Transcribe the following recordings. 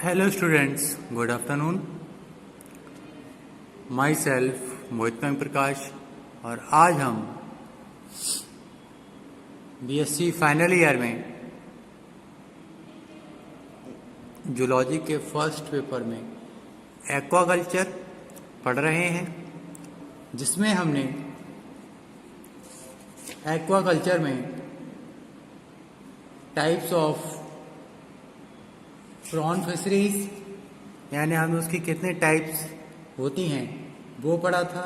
Hello students, good afternoon. Myself मोहित प्रकाश और आज हम बीएससी फाइनल ईयर में जूलॉजी के फर्स्ट पेपर में एक्वाकल्चर पढ़ रहे हैं, जिसमें हमने एक्वाकल्चर में टाइप्स ऑफ प्रॉन फिशरीज यानी हमने उसकी कितने टाइप्स होती हैं वो पढ़ा था।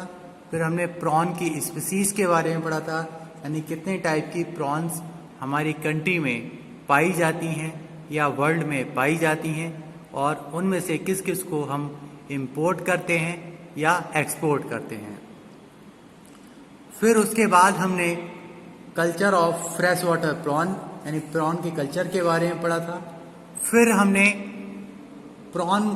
फिर हमने प्रॉन की स्पीसीज के बारे में पढ़ा था, यानी कितने टाइप की प्रॉन्स हमारी कंट्री में पाई जाती हैं या वर्ल्ड में पाई जाती हैं और उनमें से किस किस को हम इंपोर्ट करते हैं या एक्सपोर्ट करते हैं। फिर उसके बाद हमने culture of fresh water prawn यानी प्रॉन के कल्चर के बारे में पढ़ा था। फिर हमने प्रॉन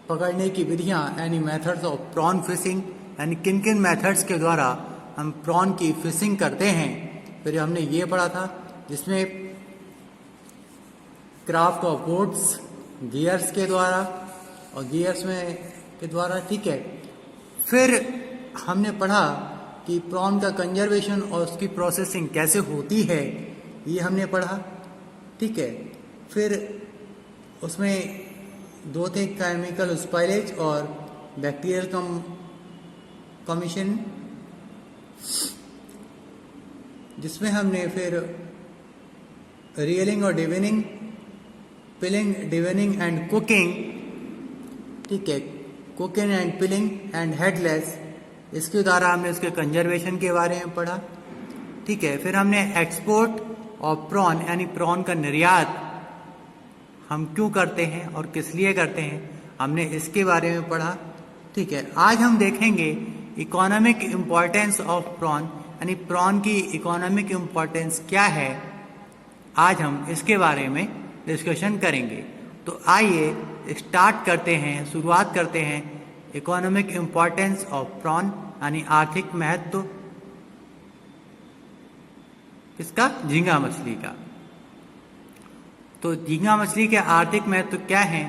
पकड़ने की विधियां यानी मेथड्स ऑफ प्रॉन फिशिंग यानी किन किन मेथड्स के द्वारा हम प्रॉन की फिशिंग करते हैं, फिर हमने ये पढ़ा था, जिसमें क्राफ्ट ऑफ बोट्स गियर्स के द्वारा और गियर्स में के द्वारा, ठीक है। फिर हमने पढ़ा कि प्रॉन का कंजर्वेशन और उसकी प्रोसेसिंग कैसे होती है, ये हमने पढ़ा, ठीक है। फिर उसमें दो थे, केमिकल स्पाइलेज और बैक्टीरियल कमीशन, जिसमें हमने फिर रियलिंग और डिवेनिंग, पिलिंग, डिवेनिंग एंड कुकिंग, ठीक है, कुकिंग एंड पिलिंग एंड हेडलेस, इसके द्वारा हमने उसके कंजर्वेशन के बारे में पढ़ा, ठीक है। फिर हमने एक्सपोर्ट ऑफ प्रॉन यानी प्रॉन का निर्यात हम क्यों करते हैं और किस लिए करते हैं, हमने इसके बारे में पढ़ा, ठीक है। आज हम देखेंगे इकोनॉमिक इम्पोर्टेंस ऑफ प्रॉन यानी प्रॉन की इकोनॉमिक इम्पोर्टेंस क्या है, आज हम इसके बारे में डिस्कशन करेंगे। तो आइए स्टार्ट करते हैं, शुरुआत करते हैं इकोनॉमिक इम्पोर्टेंस ऑफ प्रॉन यानी आर्थिक महत्व इसका, झींगा मछली का। तो झींगा मछली के आर्थिक महत्व क्या है,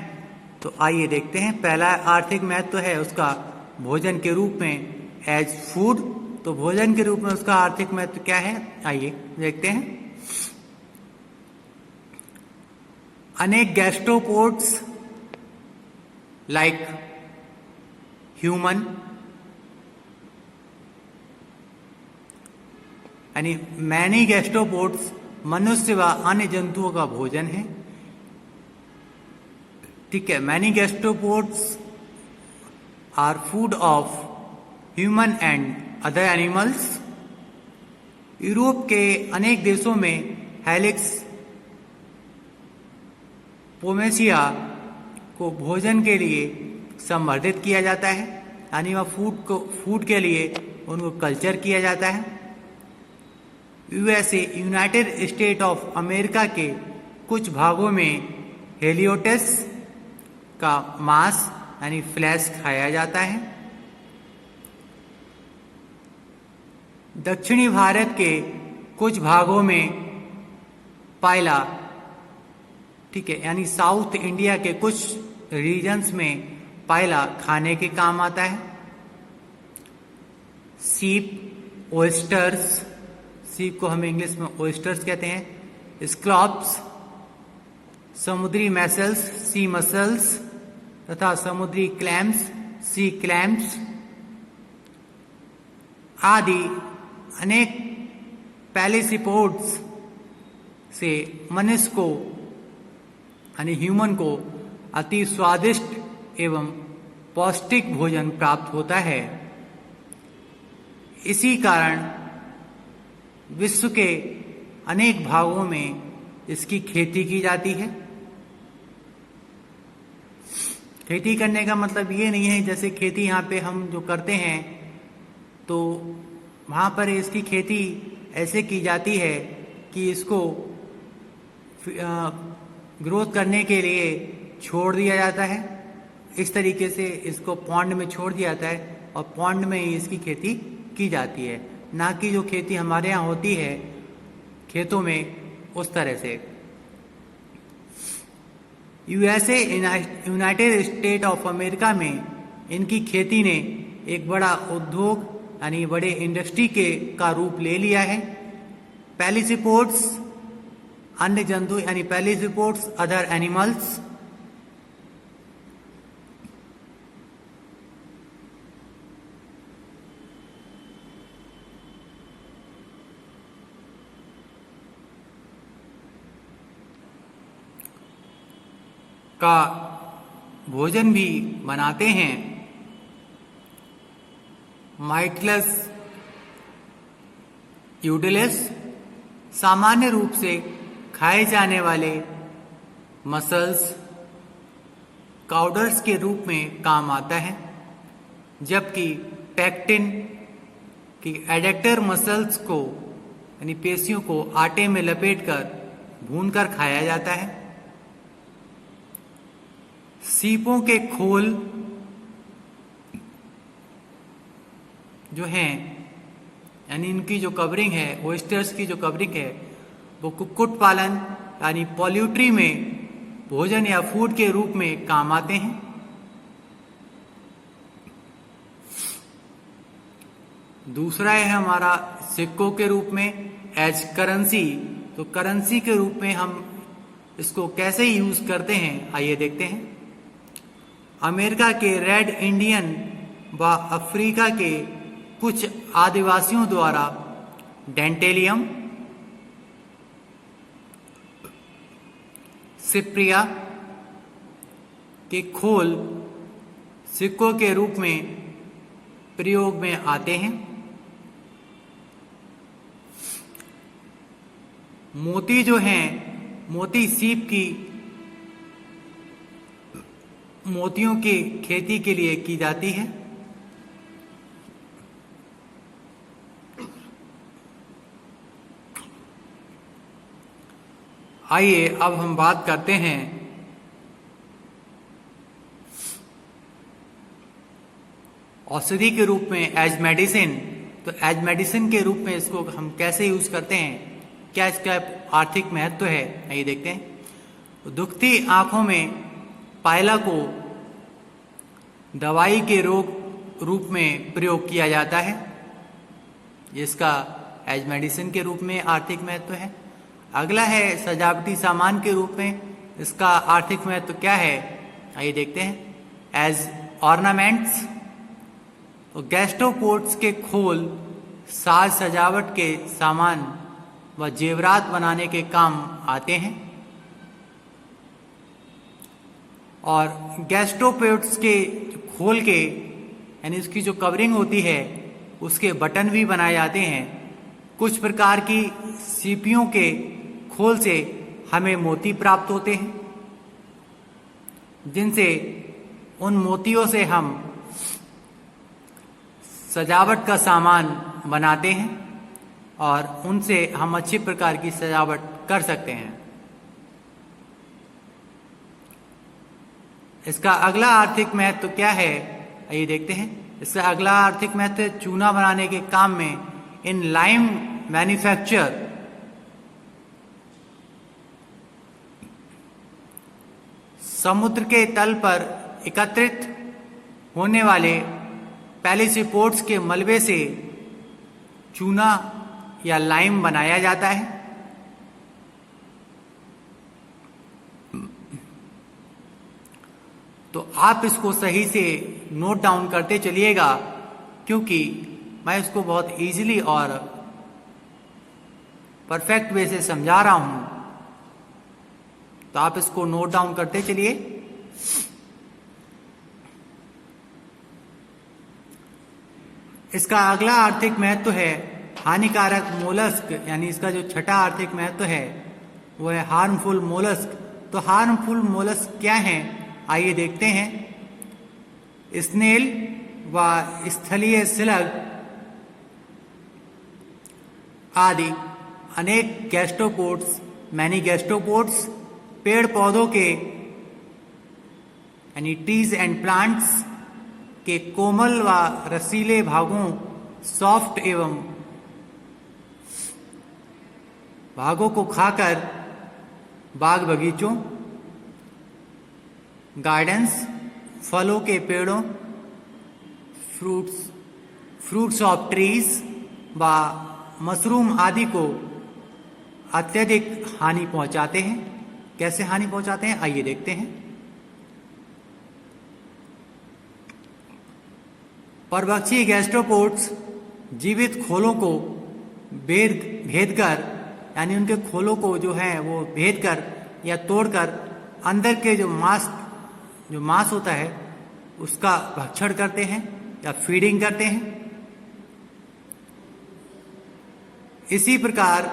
तो आइए देखते हैं। पहला आर्थिक महत्व है उसका भोजन के रूप में एज फूड, तो भोजन के रूप में उसका आर्थिक महत्व क्या है, आइए देखते हैं। अनेक गैस्ट्रोपोड्स लाइक ह्यूमन यानी मैनी गैस्ट्रोपोड्स मनुष्य व अन्य जंतुओं का भोजन है, ठीक है। Many gastropods are food of human and other animals. Europe के अनेक देशों में हेलिक्स पोमेसिया को भोजन के लिए संवर्धित किया जाता है, यानी वह फूड के लिए उनको कल्चर किया जाता है। USA United state of America के कुछ भागों में हेलियोटस का मांस यानी फ्लैश खाया जाता है। दक्षिणी भारत के कुछ भागों में पायला, ठीक है, यानी साउथ इंडिया के कुछ रीजन्स में पायला खाने के काम आता है। सीप, ओयस्टर्स, सीप को हम इंग्लिश में ओयस्टर्स कहते हैं, स्क्लॉप्स, समुद्री मैसल्स, सी मसल्स तथा समुद्री क्लैम्स, सी क्लैम्स आदि अनेक पैलिसिपोड्स से मनुष्य को यानी ह्यूमन को अति स्वादिष्ट एवं पौष्टिक भोजन प्राप्त होता है। इसी कारण विश्व के अनेक भागों में इसकी खेती की जाती है। खेती करने का मतलब ये नहीं है जैसे खेती यहाँ पे हम जो करते हैं तो वहाँ पर इसकी खेती ऐसे की जाती है कि इसको ग्रोथ करने के लिए छोड़ दिया जाता है। इस तरीके से इसको पॉन्ड में छोड़ दिया जाता है और पॉन्ड में ही इसकी खेती की जाती है, ना कि जो खेती हमारे यहाँ होती है खेतों में उस तरह से। USA United state of America में इनकी खेती ने एक बड़ा उद्योग यानी बड़े इंडस्ट्री का रूप ले लिया है। पैलिसिपोड्स अन्य जंतु यानी पैलिसिपोड्स अदर एनिमल्स, का भोजन भी बनाते हैं। माइटलस यूडिलिस सामान्य रूप से खाए जाने वाले मसल्स काउडर्स के रूप में काम आता है, जबकि पैक्टिन की एडेक्टर मसल्स को यानी पेशियों को आटे में लपेटकर भूनकर खाया जाता है। सीपों के खोल जो हैं यानी इनकी जो कवरिंग है, ओयस्टर्स की जो कवरिंग है, वो कुक्कुट पालन यानी पोल्ट्री में भोजन या फूड के रूप में काम आते हैं। दूसरा है हमारा सिक्कों के रूप में एज करेंसी। तो करेंसी के रूप में हम इसको कैसे यूज करते हैं आइए देखते हैं। अमेरिका के रेड इंडियन व अफ्रीका के कुछ आदिवासियों द्वारा डेंटेलियम, सिप्रिया के खोल सिक्कों के रूप में प्रयोग में आते हैं। मोती जो हैं, मोती सीप की मोतियों की खेती के लिए की जाती है। आइए अब हम बात करते हैं औषधि के रूप में एज मेडिसिन। तो एज मेडिसिन के रूप में इसको हम कैसे यूज करते हैं, क्या इसका आर्थिक महत्व है, आइए देखते हैं। दुखती आंखों में पायला को दवाई के रोग रूप में प्रयोग किया जाता है, जिसका एज मेडिसिन के रूप में आर्थिक महत्व है। अगला है सजावटी सामान के रूप में, इसका आर्थिक महत्व क्या है, आइए देखते हैं। एज ऑर्नामेंट्स, तो गैस्ट्रोपोड्स के खोल साज सजावट के सामान व जेवरात बनाने के काम आते हैं। और गैस्ट्रोपोड्स के खोल के यानी उसकी जो कवरिंग होती है उसके बटन भी बनाए जाते हैं। कुछ प्रकार की सीपियों के खोल से हमें मोती प्राप्त होते हैं, जिनसे उन मोतियों से हम सजावट का सामान बनाते हैं और उनसे हम अच्छी प्रकार की सजावट कर सकते हैं। इसका अगला आर्थिक महत्व क्या है, आइए देखते हैं। इसका अगला आर्थिक महत्व चूना बनाने के काम में इन लाइम मैन्युफैक्चर समुद्र के तल पर एकत्रित होने वाले पैलिसिपोड्स के मलबे से चूना या लाइम बनाया जाता है। तो आप इसको सही से नोट डाउन करते चलिएगा, क्योंकि मैं इसको बहुत इजीली और परफेक्ट वे से समझा रहा हूं। तो आप इसको नोट डाउन करते चलिए। इसका अगला आर्थिक महत्व है हानिकारक मोलस्क, यानी इसका जो छठा आर्थिक महत्व है वो है हार्मफुल मोलस्क। तो हार्मफुल मोलस्क क्या है, आइए देखते हैं। स्नेल व स्थलीय स्लग आदि अनेक गैस्ट्रोपोड्स मैनी गैस्ट्रोपोड्स पेड़ पौधों के यानी ट्रीज एंड प्लांट्स के कोमल व रसीले भागों सॉफ्ट एवं भागों को खाकर बाग बगीचों गार्डन्स, फलों के पेड़ों, फ्रूट्स ऑफ ट्रीज व मशरूम आदि को अत्यधिक हानि पहुंचाते हैं। कैसे हानि पहुंचाते हैं, आइए देखते हैं। परभक्षी गैस्ट्रोपोड्स जीवित खोलों को भेद कर, यानी उनके खोलों को जो है वो भेद कर या तोड़कर अंदर के जो मांस होता है उसका भक्षण करते हैं या फीडिंग करते हैं। इसी प्रकार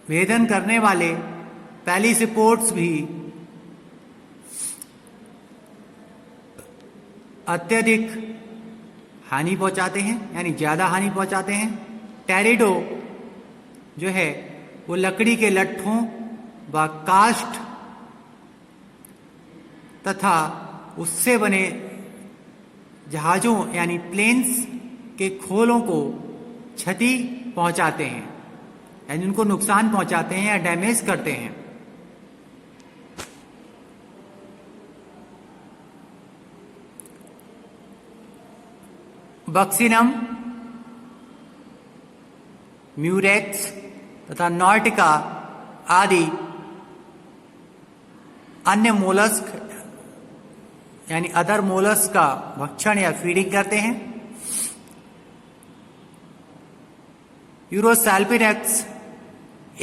भेदन करने वाले पैलीसिपोड्स भी अत्यधिक हानि पहुंचाते हैं, यानी ज्यादा हानि पहुंचाते हैं। टेरिडो जो है वो लकड़ी के लट्ठों व काष्ठ तथा उससे बने जहाजों यानी प्लेन्स के खोलों को क्षति पहुंचाते हैं, यानी उनको नुकसान पहुंचाते हैं या डैमेज करते हैं। बक्सिनम, म्यूरेक्स तथा नॉर्टिका आदि अन्य मोलस्क यानी अदर मोलस्क का भक्षण या फीडिंग करते हैं। यूरोसैल्पिनेक्स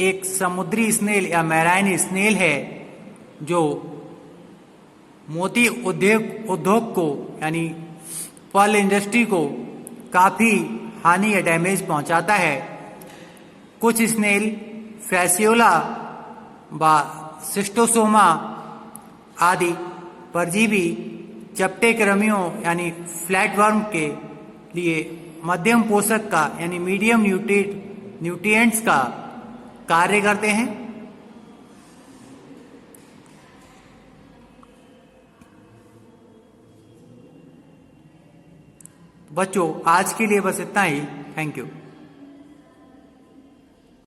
एक समुद्री स्नेल या मैराइन स्नेल है जो मोती उद्योग को यानी पर्ल इंडस्ट्री को काफी हानि या डैमेज पहुंचाता है। कुछ स्नेल फैसियोला व सिस्टोसोमा आदि परजीवी चपटे कृमियों यानी फ्लैटवर्म के लिए मध्यम पोषक का यानी मीडियम न्यूट्रिएंट्स का कार्य करते हैं। बच्चों आज के लिए बस इतना ही। Thank you.